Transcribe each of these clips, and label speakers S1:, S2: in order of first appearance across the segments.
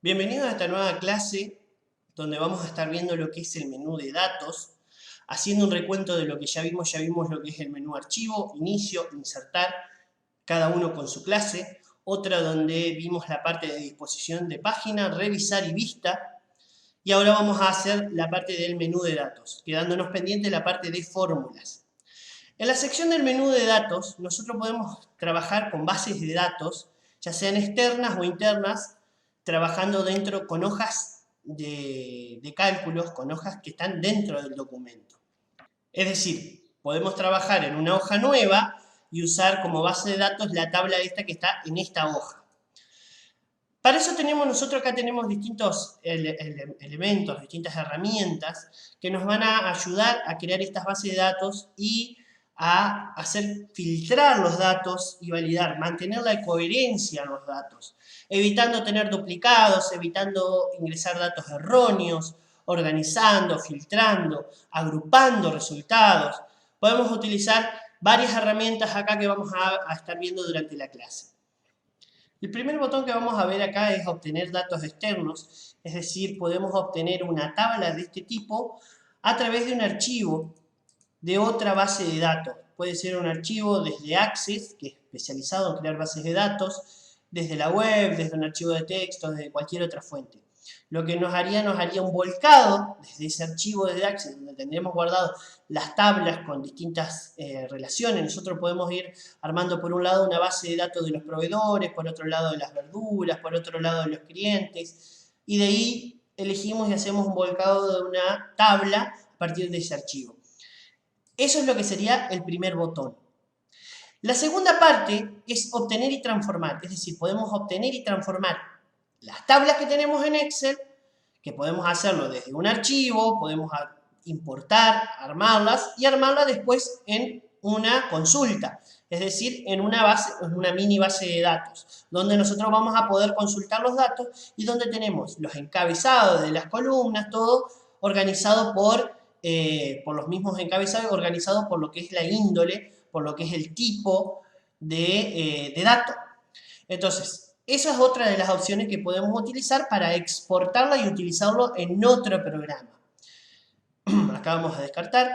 S1: Bienvenidos a esta nueva clase donde vamos a estar viendo lo que es el menú de datos, haciendo un recuento de lo que ya vimos lo que es el menú archivo, inicio, insertar, cada uno con su clase, otra donde vimos la parte de disposición de página, revisar y vista, y ahora vamos a hacer la parte del menú de datos, quedándonos pendiente la parte de fórmulas. En la sección del menú de datos, nosotros podemos trabajar con bases de datos, ya sean externas o internas, trabajando dentro con hojas de cálculos, con hojas que están dentro del documento. Es decir, podemos trabajar en una hoja nueva y usar como base de datos la tabla esta que está en esta hoja. Para eso nosotros acá tenemos distintos elementos, distintas herramientas que nos van a ayudar a crear estas bases de datos y a hacer filtrar los datos y validar, mantener la coherencia en los datos, evitando tener duplicados, evitando ingresar datos erróneos, organizando, filtrando, agrupando resultados. Podemos utilizar varias herramientas acá que vamos a estar viendo durante la clase. El primer botón que vamos a ver acá es obtener datos externos, es decir, podemos obtener una tabla de este tipo a través de un archivo de otra base de datos. Puede ser un archivo desde Access, que es especializado en crear bases de datos, desde la web, desde un archivo de texto, desde cualquier otra fuente. Lo que nos haría un volcado desde ese archivo desde Access, donde tendremos guardado las tablas con distintas relaciones. Nosotros podemos ir armando por un lado una base de datos de los proveedores, por otro lado de las verduras, por otro lado de los clientes, y de ahí elegimos y hacemos un volcado de una tabla a partir de ese archivo. Eso es lo que sería el primer botón. La segunda parte es obtener y transformar, es decir, podemos obtener y transformar las tablas que tenemos en Excel, que podemos hacerlo desde un archivo, podemos importar, armarlas y armarlas después en una consulta, es decir, en una mini base de datos, donde nosotros vamos a poder consultar los datos y donde tenemos los encabezados de las columnas, todo organizado por los mismos encabezados, organizados por lo que es la índole, por lo que es el tipo de dato. Entonces, esa es otra de las opciones que podemos utilizar para exportarla y utilizarlo en otro programa. Acá vamos a descartar.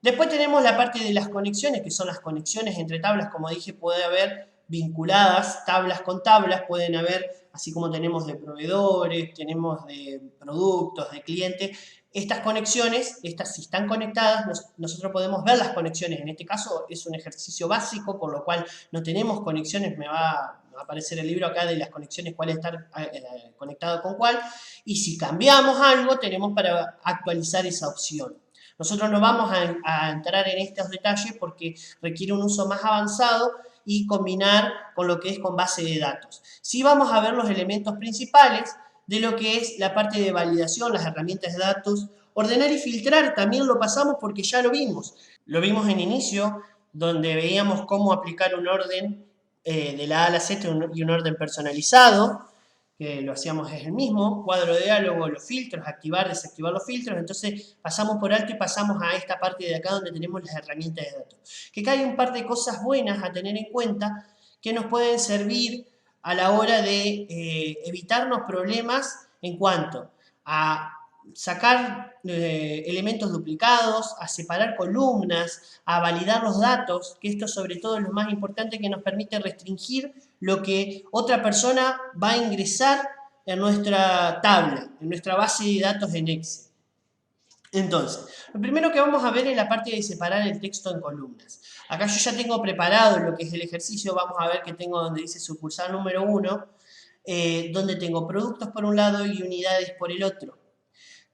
S1: Después tenemos la parte de las conexiones, que son las conexiones entre tablas. Como dije, puede haber vinculadas tablas con tablas, pueden haber, así como tenemos de proveedores, tenemos de productos, de clientes. Estas conexiones, si están conectadas, nosotros podemos ver las conexiones. En este caso es un ejercicio básico, por lo cual no tenemos conexiones. Me va a aparecer el libro acá de las conexiones, cuál estar conectado con cuál. Y si cambiamos algo, tenemos para actualizar esa opción. Nosotros no vamos a entrar en estos detalles porque requiere un uso más avanzado y combinar con lo que es con base de datos. Sí vamos a ver los elementos principales de lo que es la parte de validación, las herramientas de datos. Ordenar y filtrar también lo pasamos porque ya lo vimos. Lo vimos en inicio, donde veíamos cómo aplicar un orden de la A a la Z y un orden personalizado, que lo hacíamos es el mismo, cuadro de diálogo, los filtros, activar, desactivar los filtros. Entonces pasamos por alto y pasamos a esta parte de acá donde tenemos las herramientas de datos. Que acá hay un par de cosas buenas a tener en cuenta que nos pueden servir a la hora de evitarnos problemas en cuanto a sacar elementos duplicados, a separar columnas, a validar los datos, que esto sobre todo es lo más importante, que nos permite restringir lo que otra persona va a ingresar en nuestra tabla, en nuestra base de datos en Excel. Entonces, lo primero que vamos a ver es la parte de separar el texto en columnas. Acá yo ya tengo preparado lo que es el ejercicio. Vamos a ver que tengo donde dice sucursal número 1, donde tengo productos por un lado y unidades por el otro.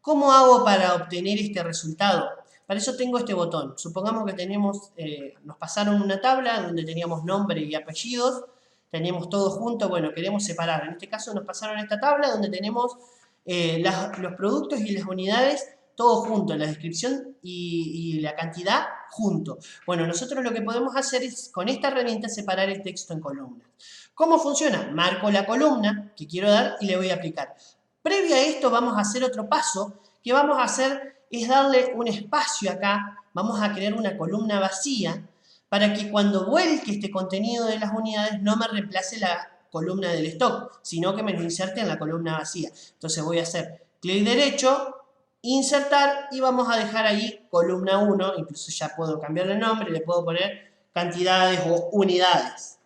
S1: ¿Cómo hago para obtener este resultado? Para eso tengo este botón. Supongamos que nos pasaron una tabla donde teníamos nombre y apellidos, tenemos todo junto, bueno, queremos separar. En este caso nos pasaron esta tabla donde tenemos los productos y las unidades todo junto, la descripción y la cantidad junto. Bueno, nosotros lo que podemos hacer es con esta herramienta separar el texto en columnas. ¿Cómo funciona? Marco la columna que quiero dar y le voy a aplicar. Previo a esto vamos a hacer otro paso, que vamos a hacer es darle un espacio acá, vamos a crear una columna vacía para que cuando vuelque este contenido de las unidades no me reemplace la columna del stock, sino que me lo inserte en la columna vacía. Entonces voy a hacer clic derecho, insertar y vamos a dejar ahí columna 1, incluso ya puedo cambiarle el nombre, le puedo poner cantidades o unidades.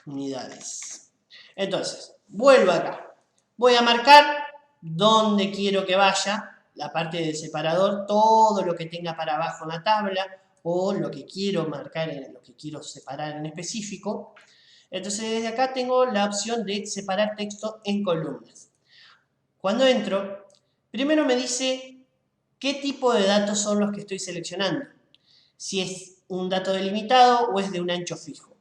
S1: Unidades. Entonces, vuelvo acá. Voy a marcar dónde quiero que vaya la parte del separador, todo lo que tenga para abajo en la tabla o lo que quiero marcar, lo que quiero separar en específico. Entonces, desde acá tengo la opción de separar texto en columnas. Cuando entro, primero me dice qué tipo de datos son los que estoy seleccionando. Si es un dato delimitado o es de un ancho fijo.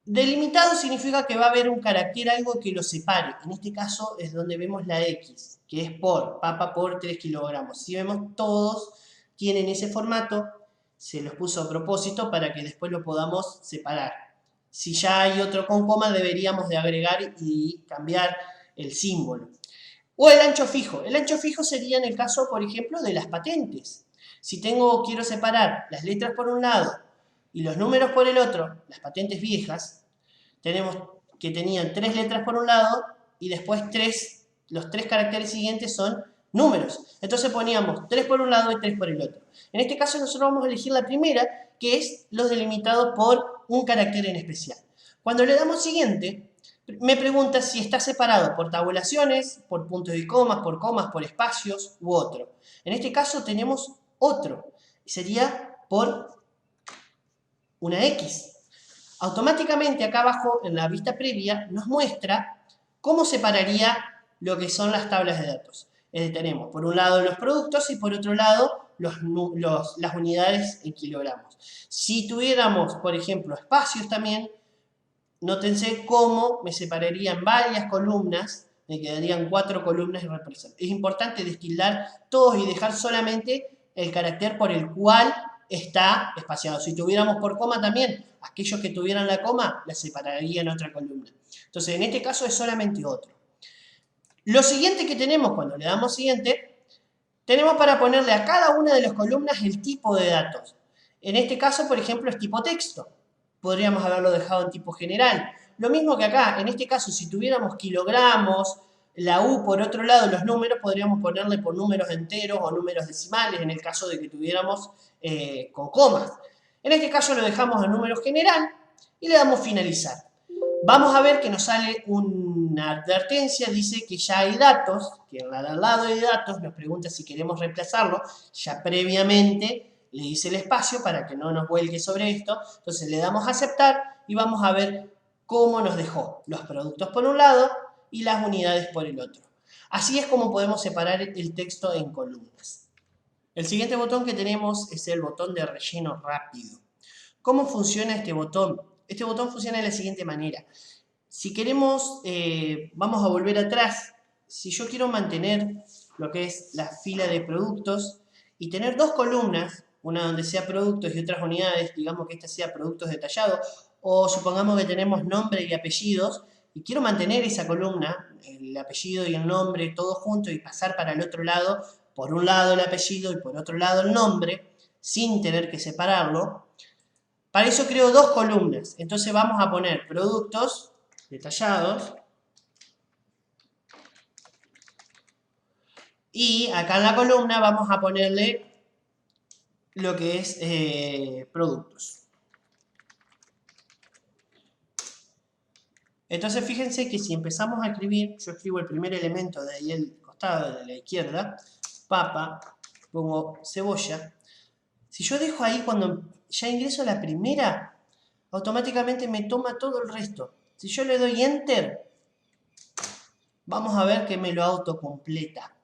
S1: Delimitado significa que va a haber un carácter, algo que lo separe. En este caso es donde vemos la X, que es por, papa por 3 kilogramos. Si vemos, todos tienen ese formato, se los puso a propósito para que después lo podamos separar. Si ya hay otro con coma, deberíamos de agregar y cambiar el símbolo. O el ancho fijo. El ancho fijo sería en el caso, por ejemplo, de las patentes. Si quiero separar las letras por un lado y los números por el otro, las patentes viejas, tenemos que tenían 3 letras por un lado y después los 3 caracteres siguientes son números. Entonces poníamos 3 por un lado y 3 por el otro. En este caso nosotros vamos a elegir la primera, que es los delimitados por un carácter en especial. Cuando le damos siguiente, me pregunta si está separado por tabulaciones, por puntos y comas, por espacios u otro. En este caso tenemos otro, sería por una X. Automáticamente acá abajo en la vista previa nos muestra cómo separaría lo que son las tablas de datos. Tenemos por un lado los productos y por otro lado las unidades en kilogramos. Si tuviéramos, por ejemplo, espacios también, nótense cómo me separaría en varias columnas, me quedarían 4 columnas y representación. Es importante destildar todos y dejar solamente el carácter por el cual está espaciado. Si tuviéramos por coma también, aquellos que tuvieran la coma, la separaría en otra columna. Entonces, en este caso es solamente otro. Lo siguiente que tenemos cuando le damos siguiente, tenemos para ponerle a cada una de las columnas el tipo de datos. En este caso, por ejemplo, es tipo texto. Podríamos haberlo dejado en tipo general. Lo mismo que acá, en este caso, si tuviéramos kilogramos, la U por otro lado, los números, podríamos ponerle por números enteros o números decimales, en el caso de que tuviéramos con comas. En este caso lo dejamos en número general y le damos finalizar. Vamos a ver que nos sale una advertencia, dice que ya hay datos, que en al lado de datos nos pregunta si queremos reemplazarlo, ya previamente le hice el espacio para que no nos vuelque sobre esto, entonces le damos a aceptar y vamos a ver cómo nos dejó los productos por un lado y las unidades por el otro. Así es como podemos separar el texto en columnas. El siguiente botón que tenemos es el botón de relleno rápido. ¿Cómo funciona este botón? Este botón funciona de la siguiente manera. Si queremos, vamos a volver atrás. Si yo quiero mantener lo que es la fila de productos y tener 2 columnas, una donde sea productos y otras unidades, digamos que esta sea productos detallados, o supongamos que tenemos nombre y apellidos, y quiero mantener esa columna, el apellido y el nombre, todo junto y pasar para el otro lado, por un lado el apellido y por otro lado el nombre, sin tener que separarlo. Para eso creo 2 columnas. Entonces vamos a poner productos detallados. Y acá en la columna vamos a ponerle lo que es productos. Entonces fíjense que si empezamos a escribir, yo escribo el primer elemento de ahí el costado de la izquierda, papa, pongo cebolla. Si yo dejo ahí cuando ya ingreso a la primera, automáticamente me toma todo el resto. Si yo le doy Enter, vamos a ver que me lo autocompleta.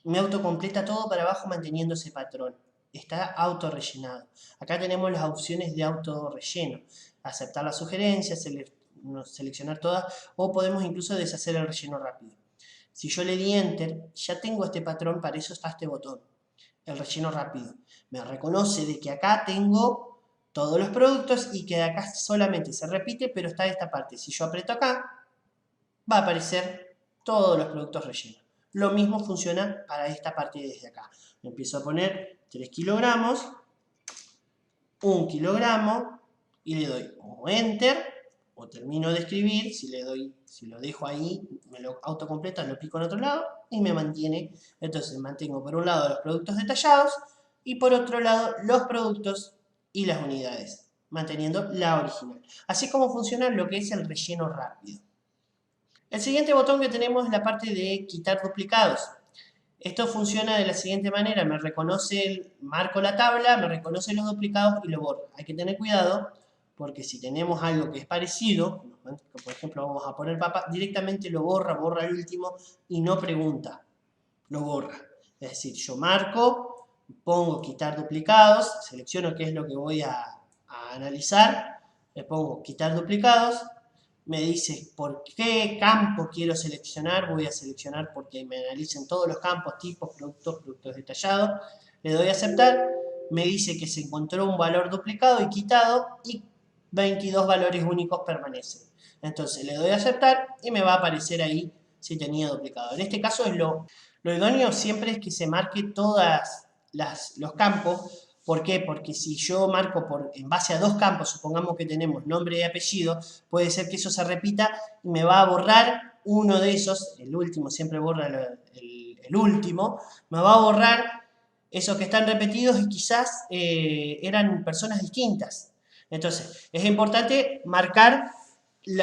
S1: Me autocompleta todo para abajo manteniendo ese patrón. Está auto rellenado. Acá tenemos las opciones de auto relleno. Aceptar las sugerencias, seleccionar todas, o podemos incluso deshacer el relleno rápido. Si yo le di Enter, ya tengo este patrón, para eso está este botón, el relleno rápido. Me reconoce de que acá tengo todos los productos y que de acá solamente se repite, pero está esta parte. Si yo aprieto acá, va a aparecer todos los productos rellenos. Lo mismo funciona para esta parte desde acá. Me empiezo a poner 3 kilogramos, 1 kilogramo, y le doy o Enter, o termino de escribir, si lo dejo ahí, me lo autocompleta, lo pico en otro lado y me mantiene. Entonces mantengo por un lado los productos detallados y por otro lado los productos y las unidades, manteniendo la original. Así es como funciona lo que es el relleno rápido. El siguiente botón que tenemos es la parte de quitar duplicados. Esto funciona de la siguiente manera, me reconoce, marco la tabla, me reconoce los duplicados y lo borro. Hay que tener cuidado porque si tenemos algo que es parecido, por ejemplo vamos a poner papa, directamente lo borra el último y no pregunta, lo borra. Es decir, yo marco, pongo quitar duplicados, selecciono qué es lo que voy a analizar, le pongo quitar duplicados, me dice por qué campo quiero seleccionar, voy a seleccionar porque me analicen todos los campos, tipos, productos detallados, le doy a aceptar, me dice que se encontró un valor duplicado y quitado y 22 valores únicos permanecen. Entonces le doy a aceptar y me va a aparecer ahí si tenía duplicado. En este caso es lo idóneo siempre es que se marque todos los campos. ¿Por qué? Porque si yo marco en base a dos campos, supongamos que tenemos nombre y apellido, puede ser que eso se repita y me va a borrar uno de esos, el último siempre borra el último, me va a borrar esos que están repetidos y quizás eran personas distintas. Entonces, es importante marcar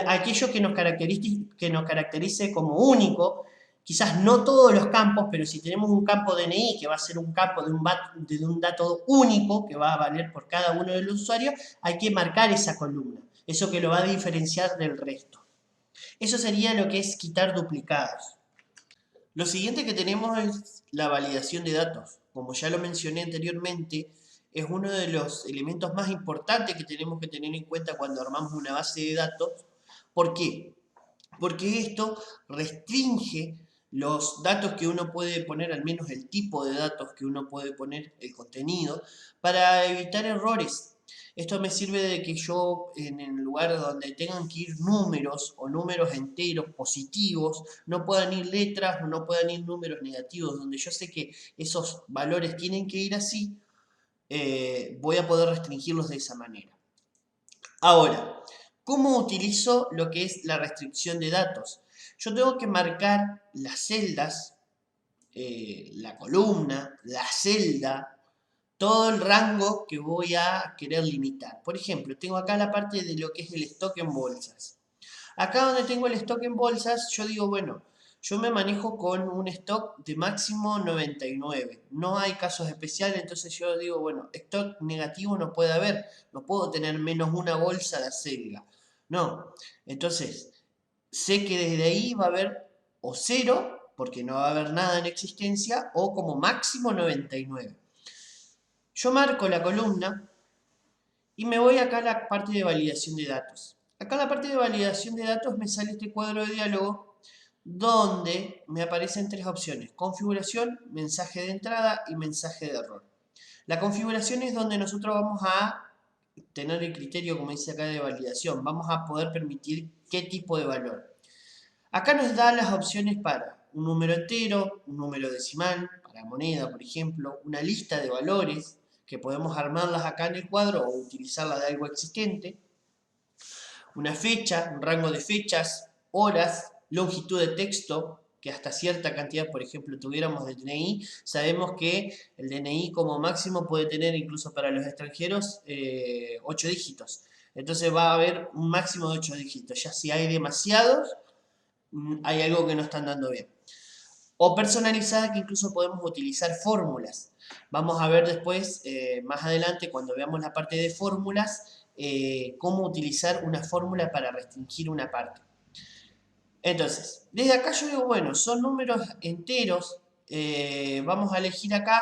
S1: aquello que nos caracterice como único. Quizás no todos los campos, pero si tenemos un campo DNI que va a ser un campo de un dato único que va a valer por cada uno de los usuarios, hay que marcar esa columna, eso que lo va a diferenciar del resto. Eso sería lo que es quitar duplicados. Lo siguiente que tenemos es la validación de datos. Como ya lo mencioné anteriormente, es uno de los elementos más importantes que tenemos que tener en cuenta cuando armamos una base de datos. ¿Por qué? Porque esto restringe los datos que uno puede poner, al menos el tipo de datos que uno puede poner, el contenido, para evitar errores. Esto me sirve de que yo, en el lugar donde tengan que ir números o números enteros positivos, no puedan ir letras o no puedan ir números negativos, donde yo sé que esos valores tienen que ir así, voy a poder restringirlos de esa manera. Ahora, ¿cómo utilizo lo que es la restricción de datos? Yo tengo que marcar las celdas, la columna, la celda, todo el rango que voy a querer limitar. Por ejemplo, tengo acá la parte de lo que es el stock en bolsas. Acá donde tengo el stock en bolsas, yo digo, bueno, yo me manejo con un stock de máximo 99. No hay casos especiales, entonces yo digo, bueno, stock negativo no puede haber. No puedo tener menos una bolsa de acelga. No. Entonces, sé que desde ahí va a haber o 0, porque no va a haber nada en existencia, o como máximo 99. Yo marco la columna y me voy acá a la parte de validación de datos. Acá en la parte de validación de datos me sale este cuadro de diálogo donde me aparecen tres opciones: configuración, mensaje de entrada y mensaje de error. La configuración es donde nosotros vamos a tener el criterio, como dice acá, de validación. Vamos a poder permitir qué tipo de valor. Acá nos da las opciones para un número entero, un número decimal, para moneda, por ejemplo, una lista de valores, que podemos armarlas acá en el cuadro o utilizarlas de algo existente, una fecha, un rango de fechas, horas, longitud de texto, que hasta cierta cantidad, por ejemplo, tuviéramos de DNI, sabemos que el DNI como máximo puede tener, incluso para los extranjeros, 8 dígitos. Entonces va a haber un máximo de 8 dígitos. Ya si hay demasiados, hay algo que no están dando bien. O personalizada, que incluso podemos utilizar fórmulas. Vamos a ver después, más adelante, cuando veamos la parte de fórmulas, cómo utilizar una fórmula para restringir una parte. Entonces, desde acá yo digo, bueno, son números enteros, vamos a elegir acá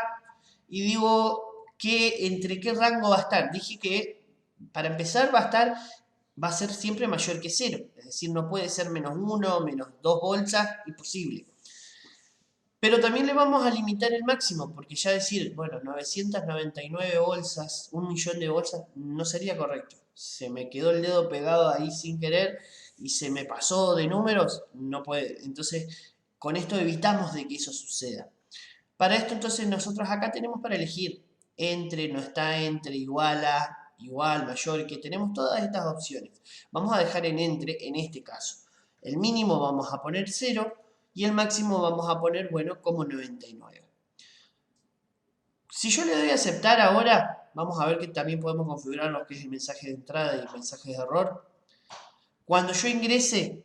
S1: y digo entre qué rango va a estar. Dije que para empezar va a ser siempre mayor que 0, es decir, no puede ser menos 1, menos 2 bolsas, imposible. Pero también le vamos a limitar el máximo, porque ya decir, bueno, 999 bolsas, 1.000.000 de bolsas, no sería correcto. Se me quedó el dedo pegado ahí sin querer y se me pasó de números, no puede. Entonces, con esto evitamos de que eso suceda. Para esto, entonces, nosotros acá tenemos para elegir entre, no está entre, igual a, igual, mayor que, tenemos todas estas opciones. Vamos a dejar en entre en este caso. El mínimo vamos a poner 0 y el máximo vamos a poner, bueno, como 99. Si yo le doy a aceptar ahora, vamos a ver que también podemos configurar lo que es el mensaje de entrada y el mensaje de error. Cuando yo ingrese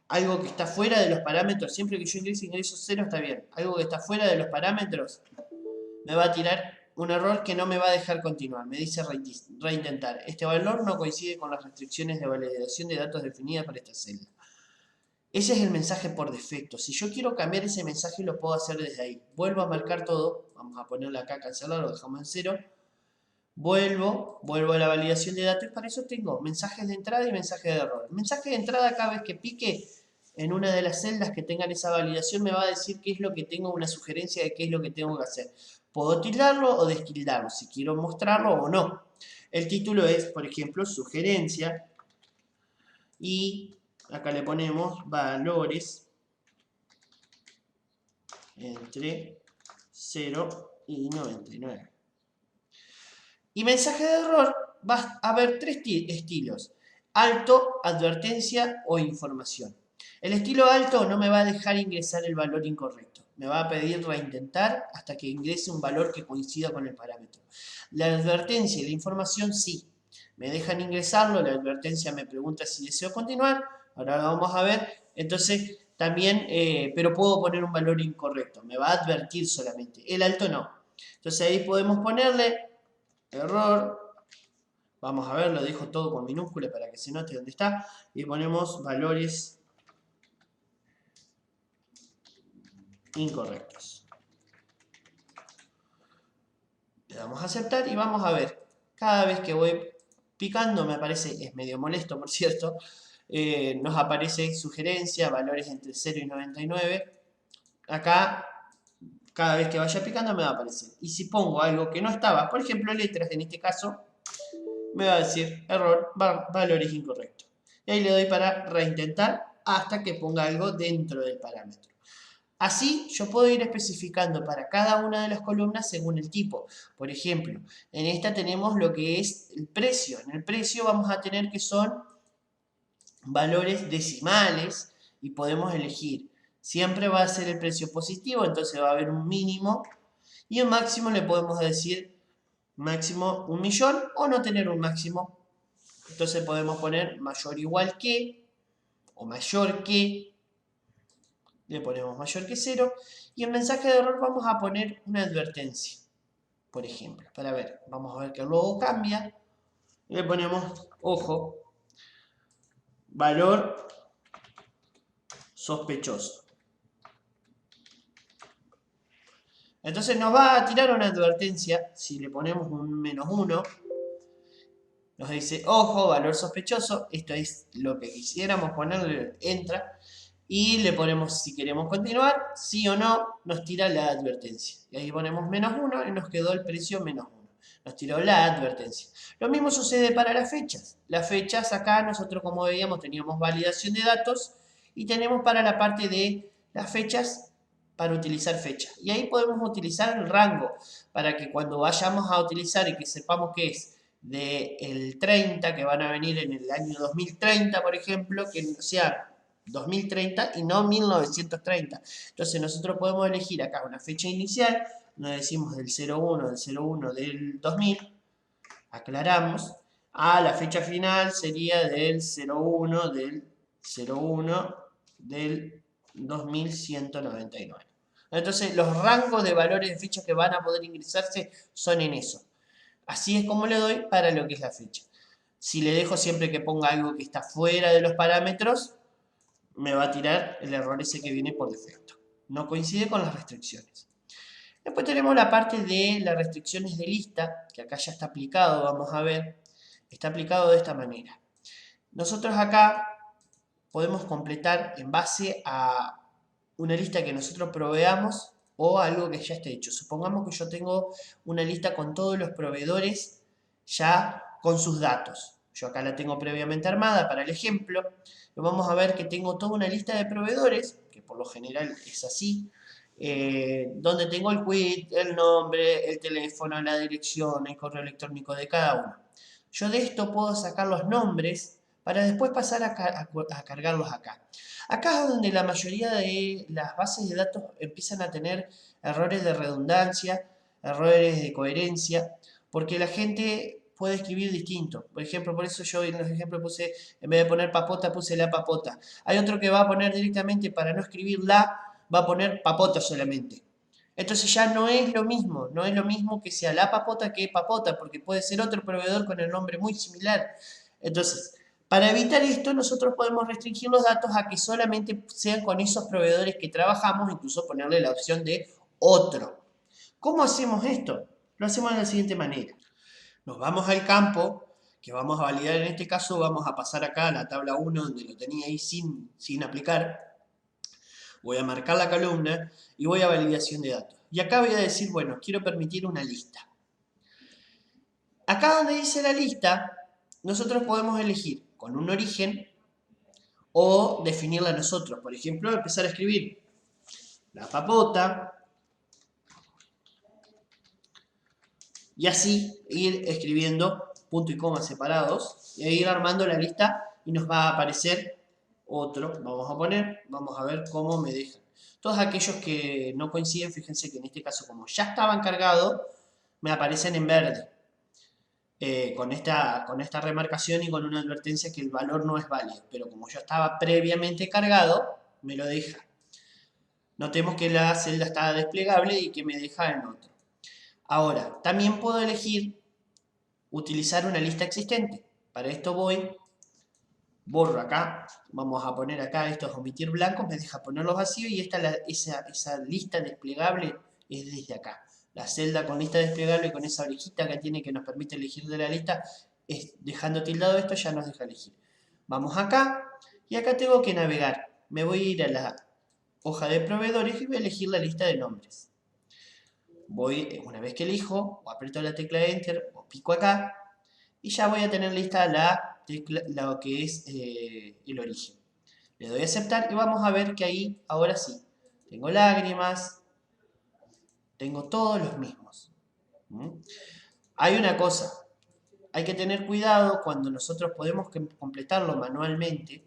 S1: algo que está fuera de los parámetros, siempre que yo ingreso 0 está bien. Algo que está fuera de los parámetros me va a tirar un error que no me va a dejar continuar. Me dice reintentar. Este valor no coincide con las restricciones de validación de datos definidas para esta celda. Ese es el mensaje por defecto. Si yo quiero cambiar ese mensaje, lo puedo hacer desde ahí. Vuelvo a marcar todo. Vamos a ponerle acá cancelar, lo dejamos en 0. Vuelvo a la validación de datos y para eso tengo mensajes de entrada y mensajes de error. El mensaje de entrada, cada vez que pique en una de las celdas que tengan esa validación, me va a decir qué es lo que tengo, una sugerencia de qué es lo que tengo que hacer. Puedo tildarlo o destildarlo, si quiero mostrarlo o no. El título es, por ejemplo, sugerencia. Y acá le ponemos valores entre 0 y 99. Y mensaje de error va a haber tres estilos: alto, advertencia o información. El estilo alto no me va a dejar ingresar el valor incorrecto. Me va a pedir reintentar hasta que ingrese un valor que coincida con el parámetro. La advertencia y la información sí. Me dejan ingresarlo, la advertencia me pregunta si deseo continuar. Ahora lo vamos a ver. Entonces también, pero puedo poner un valor incorrecto. Me va a advertir solamente. El alto no. Entonces ahí podemos ponerle error, vamos a ver, lo dejo todo con minúsculas para que se note dónde está, y ponemos valores incorrectos. Le damos a aceptar y vamos a ver, cada vez que voy picando me aparece, es medio molesto por cierto, nos aparece sugerencia, valores entre 0 y 99, acá cada vez que vaya picando me va a aparecer. Y si pongo algo que no estaba, por ejemplo letras en este caso, me va a decir error, valores incorrectos. Y ahí le doy para reintentar hasta que ponga algo dentro del parámetro. Así yo puedo ir especificando para cada una de las columnas según el tipo. Por ejemplo, en esta tenemos lo que es el precio. En el precio vamos a tener que son valores decimales y podemos elegir. Siempre va a ser el precio positivo, entonces va a haber un mínimo y un máximo le podemos decir máximo 1.000.000 o no tener un máximo. Entonces podemos poner mayor o igual que o mayor que, le ponemos mayor que 0 y en mensaje de error vamos a poner una advertencia, por ejemplo, para ver, vamos a ver que el logo cambia y le ponemos, ojo, valor sospechoso. Entonces nos va a tirar una advertencia si le ponemos un -1. Nos dice, ojo, valor sospechoso. Esto es lo que quisiéramos ponerle, entra. Y le ponemos, si queremos continuar, sí o no, nos tira la advertencia. Y ahí ponemos -1 y nos quedó el precio -1. Nos tiró la advertencia. Lo mismo sucede para las fechas. Las fechas acá nosotros, como veíamos, teníamos validación de datos y tenemos para la parte de las fechas para utilizar fecha. Y ahí podemos utilizar el rango para que cuando vayamos a utilizar y que sepamos que es del 30, que van a venir en el año 2030, por ejemplo, que sea 2030 y no 1930. Entonces nosotros podemos elegir acá una fecha inicial, nos decimos del 01 del 2000, aclaramos, a la fecha final sería del 01 del 2199. Entonces los rangos de valores de fechas que van a poder ingresarse son en eso. Así es como le doy para lo que es la fecha. Si le dejo siempre que ponga algo que está fuera de los parámetros, me va a tirar el error ese que viene por defecto. No coincide con las restricciones. Después tenemos la parte de las restricciones de lista, que acá ya está aplicado, vamos a ver. Está aplicado de esta manera. Nosotros acá podemos completar en base a una lista que nosotros proveamos o algo que ya esté hecho. Supongamos que yo tengo una lista con todos los proveedores ya con sus datos. Yo acá la tengo previamente armada para el ejemplo. Vamos a ver que tengo toda una lista de proveedores, que por lo general es así. donde tengo el quit, el nombre, el teléfono, la dirección, el correo electrónico de cada uno. Yo de esto puedo sacar los nombres para después pasar a cargarlos acá. Acá es donde la mayoría de las bases de datos empiezan a tener errores de redundancia, errores de coherencia, porque la gente puede escribir distinto. Por ejemplo, por eso yo en los ejemplos puse, en vez de poner papota, puse la papota. Hay otro que va a poner directamente, para no escribir la, va a poner papota solamente. Entonces ya no es lo mismo, no es lo mismo que sea la papota que papota, porque puede ser otro proveedor con el nombre muy similar. Entonces, para evitar esto, nosotros podemos restringir los datos a que solamente sean con esos proveedores que trabajamos, incluso ponerle la opción de otro. ¿Cómo hacemos esto? Lo hacemos de la siguiente manera. Nos vamos al campo, que vamos a validar en este caso, vamos a pasar acá a la tabla 1, donde lo tenía ahí sin aplicar. Voy a marcar la columna y voy a validación de datos. Y acá voy a decir, bueno, quiero permitir una lista. Acá donde dice la lista, nosotros podemos elegir con un origen o definirla nosotros. Por ejemplo, empezar a escribir la papota y así ir escribiendo punto y coma separados y ir armando la lista y nos va a aparecer otro. Vamos a ver cómo me dejan. Todos aquellos que no coinciden, fíjense que en este caso, como ya estaban cargados, me aparecen en verde. Con esta remarcación y con una advertencia que el valor no es válido. Pero como ya estaba previamente cargado, me lo deja. Notemos que la celda está desplegable y que me deja en otro. Ahora, también puedo elegir utilizar una lista existente. Para esto borro acá, vamos a poner acá estos omitir blancos, me deja ponerlos vacíos y esa lista desplegable es desde acá. La celda con lista desplegable, con esa orejita que tiene que nos permite elegir de la lista, dejando tildado esto ya nos deja elegir. Vamos acá y acá tengo que navegar. Me voy a ir a la hoja de proveedores y voy a elegir la lista de nombres. Una vez que elijo, o aprieto la tecla Enter o pico acá y ya voy a tener lista lo que es el origen. Le doy a aceptar y vamos a ver que ahí, ahora sí, tengo lágrimas, tengo todos los mismos. Hay una cosa, hay que tener cuidado cuando nosotros podemos completarlo manualmente.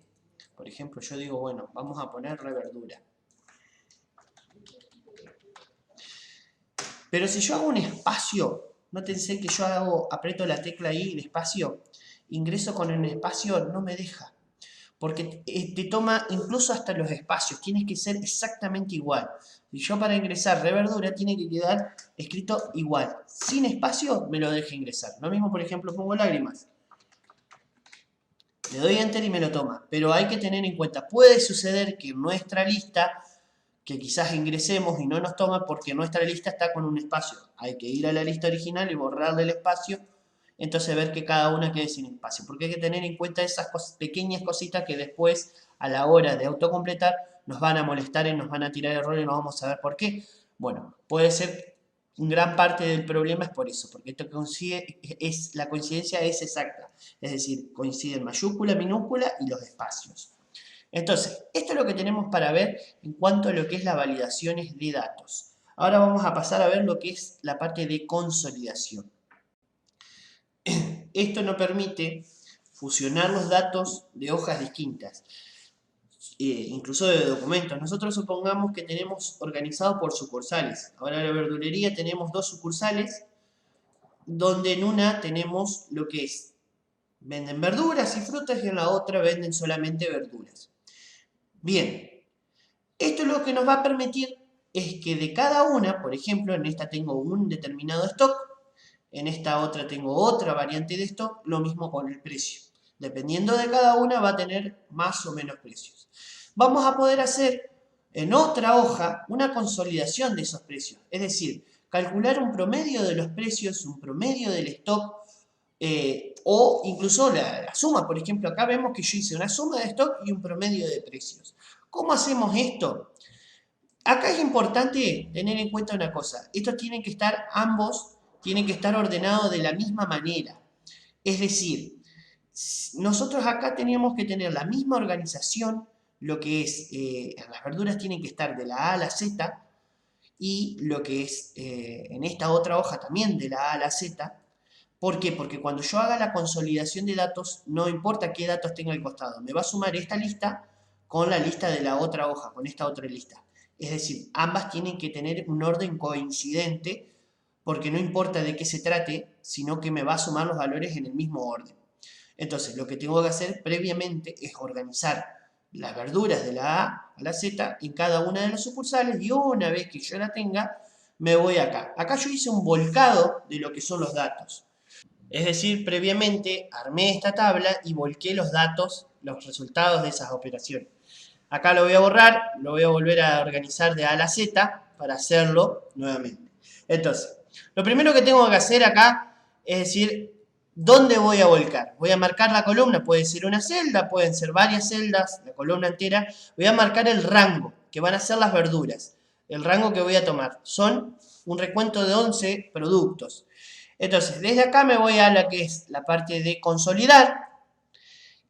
S1: Por ejemplo, yo digo, bueno, vamos a poner reverdura. Pero si yo hago un espacio, nótense que yo aprieto la tecla ahí, el espacio, ingreso con el espacio, no me deja. Porque te toma incluso hasta los espacios, tiene que ser exactamente igual. Y yo para ingresar reverdura tiene que quedar escrito igual. Sin espacio me lo deja ingresar. Lo mismo, por ejemplo, pongo lágrimas. Le doy enter y me lo toma. Pero hay que tener en cuenta, puede suceder que en nuestra lista, que quizás ingresemos y no nos toma porque nuestra lista está con un espacio. Hay que ir a la lista original y borrarle el espacio. Entonces ver que cada una quede sin espacio. Porque hay que tener en cuenta esas pequeñas cositas que después, a la hora de autocompletar, nos van a molestar y nos van a tirar errores y no vamos a ver por qué. Bueno, puede ser gran parte del problema es por eso, porque esto la coincidencia es exacta. Es decir, coinciden mayúscula, minúscula y los espacios. Entonces, esto es lo que tenemos para ver en cuanto a lo que es las validaciones de datos. Ahora vamos a pasar a ver lo que es la parte de consolidación. Esto nos permite fusionar los datos de hojas distintas, incluso de documentos. Nosotros supongamos que tenemos organizado por sucursales. Ahora en la verdulería tenemos 2 sucursales, donde en una tenemos lo que es, venden verduras y frutas y en la otra venden solamente verduras. Bien, esto lo que nos va a permitir es que de cada una, por ejemplo, en esta tengo un determinado stock, en esta otra tengo otra variante de stock, lo mismo con el precio. Dependiendo de cada una va a tener más o menos precios. Vamos a poder hacer en otra hoja una consolidación de esos precios. Es decir, calcular un promedio de los precios, un promedio del stock, o incluso la suma. Por ejemplo, acá vemos que yo hice una suma de stock y un promedio de precios. ¿Cómo hacemos esto? Acá es importante tener en cuenta una cosa. Estos tienen que estar ambos, tienen que estar ordenados de la misma manera. Es decir, nosotros acá teníamos que tener la misma organización, lo que es, las verduras tienen que estar de la A a la Z, y lo que es en esta otra hoja también de la A a la Z. ¿Por qué? Porque cuando yo haga la consolidación de datos, no importa qué datos tenga al costado, me va a sumar esta lista con la lista de la otra hoja, con esta otra lista. Es decir, ambas tienen que tener un orden coincidente, porque no importa de qué se trate, sino que me va a sumar los valores en el mismo orden. Entonces, lo que tengo que hacer previamente es organizar las verduras de la A a la Z en cada una de las sucursales, y una vez que yo la tenga, me voy acá. Acá yo hice un volcado de lo que son los datos. Es decir, previamente armé esta tabla y volqué los datos, los resultados de esas operaciones. Acá lo voy a borrar, lo voy a volver a organizar de A a la Z para hacerlo nuevamente. Entonces, lo primero que tengo que hacer acá es decir, ¿dónde voy a volcar? Voy a marcar la columna, puede ser una celda, pueden ser varias celdas, la columna entera. Voy a marcar el rango, que van a ser las verduras. El rango que voy a tomar son un recuento de 11 productos. Entonces, desde acá me voy a la que es la parte de consolidar.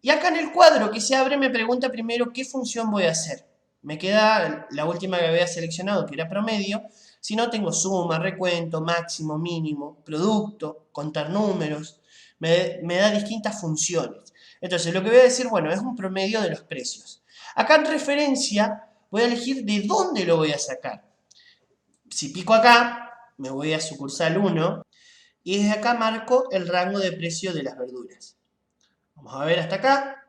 S1: Y acá en el cuadro que se abre me pregunta primero qué función voy a hacer. Me queda la última que había seleccionado, que era promedio. Si no, tengo suma, recuento, máximo, mínimo, producto, contar números. Me da distintas funciones. Entonces, lo que voy a decir, bueno, es un promedio de los precios. Acá en referencia voy a elegir de dónde lo voy a sacar. Si pico acá, me voy a sucursal 1 y desde acá marco el rango de precio de las verduras. Vamos a ver hasta acá,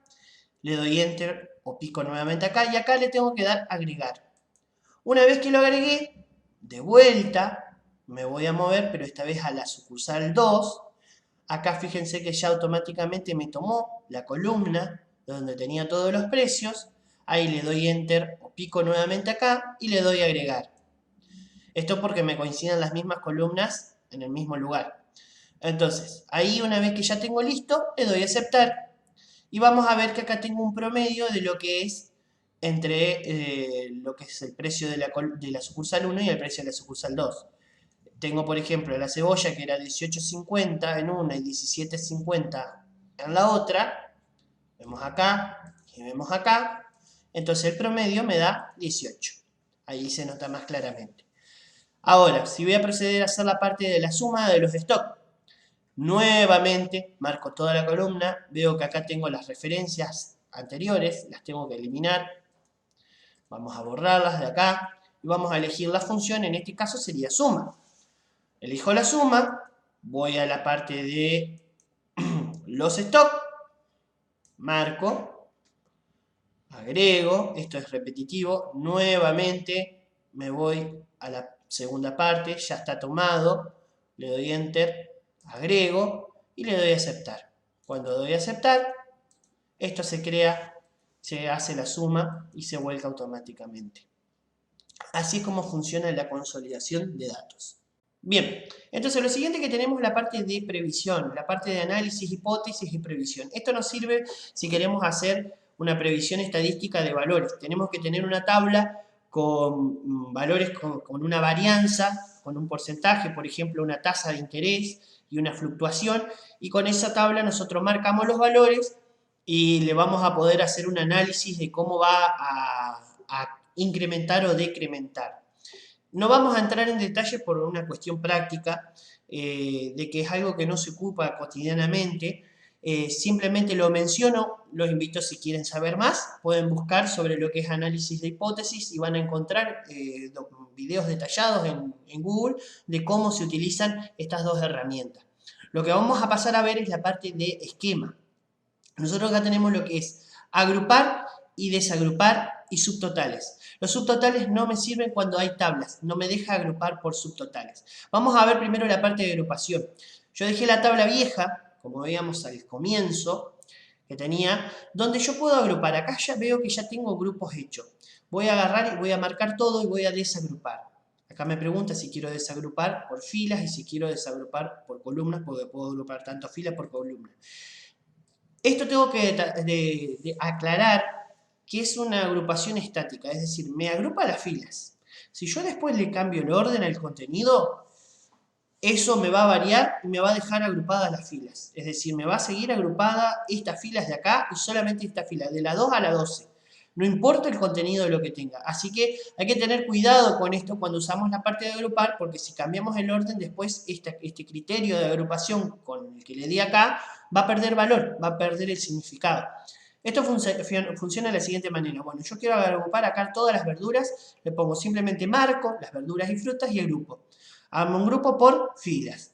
S1: le doy Enter o pico nuevamente acá y acá le tengo que dar agregar. Una vez que lo agregué, de vuelta me voy a mover, pero esta vez a la sucursal 2. Acá fíjense que ya automáticamente me tomó la columna donde tenía todos los precios. Ahí le doy Enter o pico nuevamente acá y le doy agregar. Esto porque me coinciden las mismas columnas en el mismo lugar. Entonces, ahí una vez que ya tengo listo, le doy a aceptar. Y vamos a ver que acá tengo un promedio de lo que es entre lo que es el precio de la sucursal 1 y el precio de la sucursal 2. Tengo, por ejemplo, la cebolla que era 18.50 en una y 17.50 en la otra. Vemos acá y vemos acá. Entonces el promedio me da 18. Ahí se nota más claramente. Ahora, si voy a proceder a hacer la parte de la suma de los stocks, nuevamente marco toda la columna, veo que acá tengo las referencias anteriores, las tengo que eliminar. Vamos a borrarlas de acá y vamos a elegir la función, en este caso sería suma. Elijo la suma, voy a la parte de los stocks, marco, agrego, esto es repetitivo, nuevamente me voy a la segunda parte, ya está tomado, le doy Enter, agrego y le doy a aceptar. Cuando doy a aceptar, esto se crea, se hace la suma y se vuelca automáticamente. Así es como funciona la consolidación de datos. Bien, entonces lo siguiente que tenemos es la parte de previsión, la parte de análisis, hipótesis y previsión. Esto nos sirve si queremos hacer una previsión estadística de valores. Tenemos que tener una tabla con valores con una varianza, con un porcentaje, por ejemplo, una tasa de interés y una fluctuación, y con esa tabla nosotros marcamos los valores y le vamos a poder hacer un análisis de cómo va a incrementar o decrementar. No vamos a entrar en detalle por una cuestión práctica, de que es algo que no se ocupa cotidianamente. Simplemente lo menciono, los invito si quieren saber más, pueden buscar sobre lo que es análisis de hipótesis y van a encontrar videos detallados en Google de cómo se utilizan estas dos herramientas. Lo que vamos a pasar a ver es la parte de esquema. Nosotros acá tenemos lo que es agrupar y desagrupar y subtotales. Los subtotales no me sirven cuando hay tablas, no me deja agrupar por subtotales. Vamos a ver primero la parte de agrupación. Yo dejé la tabla vieja, como veíamos al comienzo, que tenía, donde yo puedo agrupar. Acá ya veo que ya tengo grupos hechos. Voy a agarrar y voy a marcar todo y voy a desagrupar. Acá me pregunta si quiero desagrupar por filas y si quiero desagrupar por columnas, porque puedo agrupar tanto filas por columnas. Esto tengo que aclarar que es una agrupación estática, es decir, me agrupa las filas. Si yo después le cambio el orden al contenido, eso me va a variar y me va a dejar agrupadas las filas. Es decir, me va a seguir agrupada estas filas de acá y solamente esta fila, de la 2 a la 12. no importa el contenido de lo que tenga. Así que hay que tener cuidado con esto cuando usamos la parte de agrupar, porque si cambiamos el orden, después este criterio de agrupación con el que le di acá va a perder valor, va a perder el significado. Esto funciona de la siguiente manera. Bueno, yo quiero agrupar acá todas las verduras, le pongo simplemente marco, las verduras y frutas y agrupo. Hago un grupo por filas.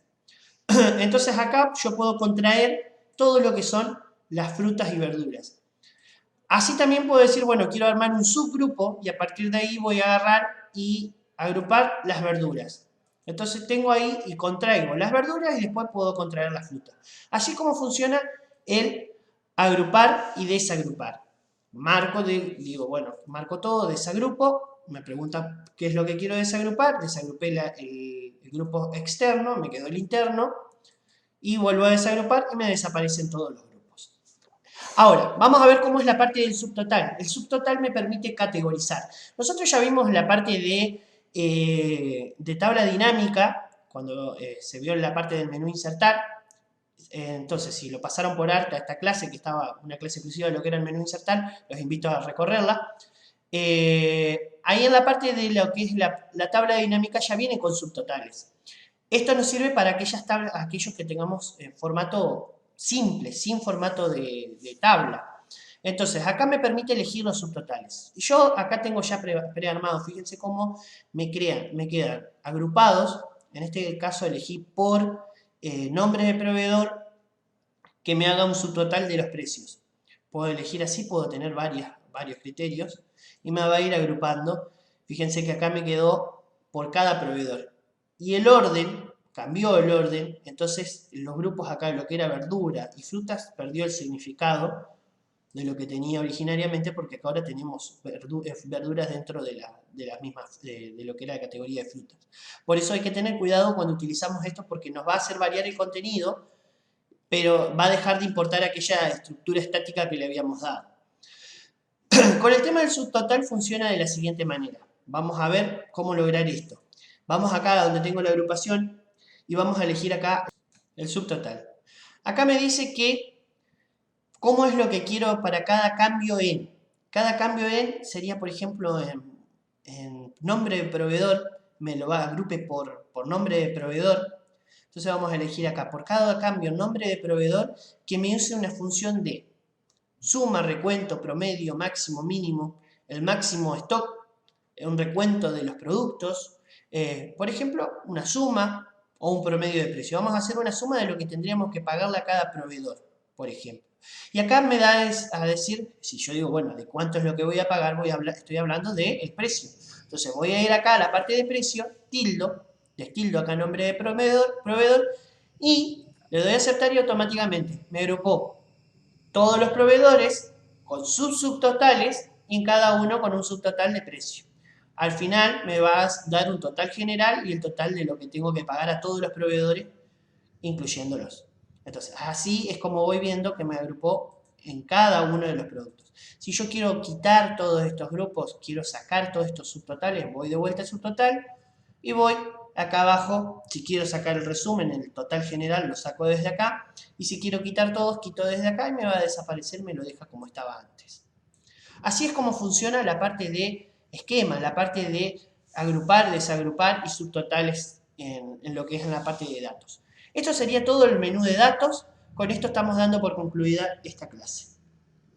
S1: Entonces acá yo puedo contraer todo lo que son las frutas y verduras. Así también puedo decir, bueno, quiero armar un subgrupo y a partir de ahí voy a agarrar y agrupar las verduras. Entonces tengo ahí y contraigo las verduras y después puedo contraer las frutas. Así como funciona el agrupar y desagrupar. Digo, bueno, marco todo, desagrupo, me pregunta qué es lo que quiero desagrupar, desagrupé el grupo externo, me quedó el interno, y vuelvo a desagrupar y me desaparecen todos los grupos. Ahora, vamos a ver cómo es la parte del subtotal. El subtotal me permite categorizar. Nosotros ya vimos la parte de tabla dinámica, cuando se vio en la parte del menú insertar. Entonces, si lo pasaron por alto a esta clase, que estaba una clase exclusiva de lo que era el menú insertar, los invito a recorrerla. Ahí en la parte de lo que es la tabla dinámica ya viene con subtotales. Esto nos sirve para aquellos que tengamos formato simple, sin formato de tabla. Entonces, acá me permite elegir los subtotales. Y yo acá tengo ya prearmado, fíjense cómo me quedan agrupados. En este caso elegí por nombre de proveedor que me haga un subtotal de los precios. Puedo elegir así, puedo tener varios criterios y me va a ir agrupando. Fíjense que acá me quedó por cada proveedor. Y el orden, cambió el orden, entonces los grupos acá, lo que era verdura y frutas, perdió el significado de lo que tenía originariamente, porque ahora tenemos verduras dentro de las mismas, de lo que era la categoría de frutas. Por eso hay que tener cuidado cuando utilizamos esto, porque nos va a hacer variar el contenido, pero va a dejar de importar aquella estructura estática que le habíamos dado. Con el tema del subtotal funciona de la siguiente manera. Vamos a ver cómo lograr esto. Vamos acá donde tengo la agrupación y vamos a elegir acá el subtotal. Acá me dice que cómo es lo que quiero para cada cambio en. Cada cambio en sería, por ejemplo, en nombre de proveedor, me lo agrupe por nombre de proveedor. Entonces vamos a elegir acá, por cada cambio en nombre de proveedor, que me use una función de suma, recuento, promedio, máximo, mínimo, el máximo stock, un recuento de los productos, por ejemplo, una suma o un promedio de precio. Vamos a hacer una suma de lo que tendríamos que pagarle a cada proveedor, por ejemplo. Y acá me da a decir, si yo digo, bueno, ¿de cuánto es lo que voy a pagar? Estoy hablando del precio. Entonces voy a ir acá a la parte de precio, destildo acá nombre de proveedor, y le doy a aceptar y automáticamente me agrupó todos los proveedores con sus subtotales y en cada uno con un subtotal de precio. Al final me va a dar un total general y el total de lo que tengo que pagar a todos los proveedores, incluyéndolos. Entonces, así es como voy viendo que me agrupó en cada uno de los productos. Si yo quiero quitar todos estos grupos, quiero sacar todos estos subtotales, voy de vuelta al subtotal y voy acá abajo. Si quiero sacar el resumen, el total general lo saco desde acá. Y si quiero quitar todos, quito desde acá y me va a desaparecer, me lo deja como estaba antes. Así es como funciona la parte de esquema, la parte de agrupar, desagrupar y subtotales en lo que es en la parte de datos. Esto sería todo el menú de datos. Con esto estamos dando por concluida esta clase.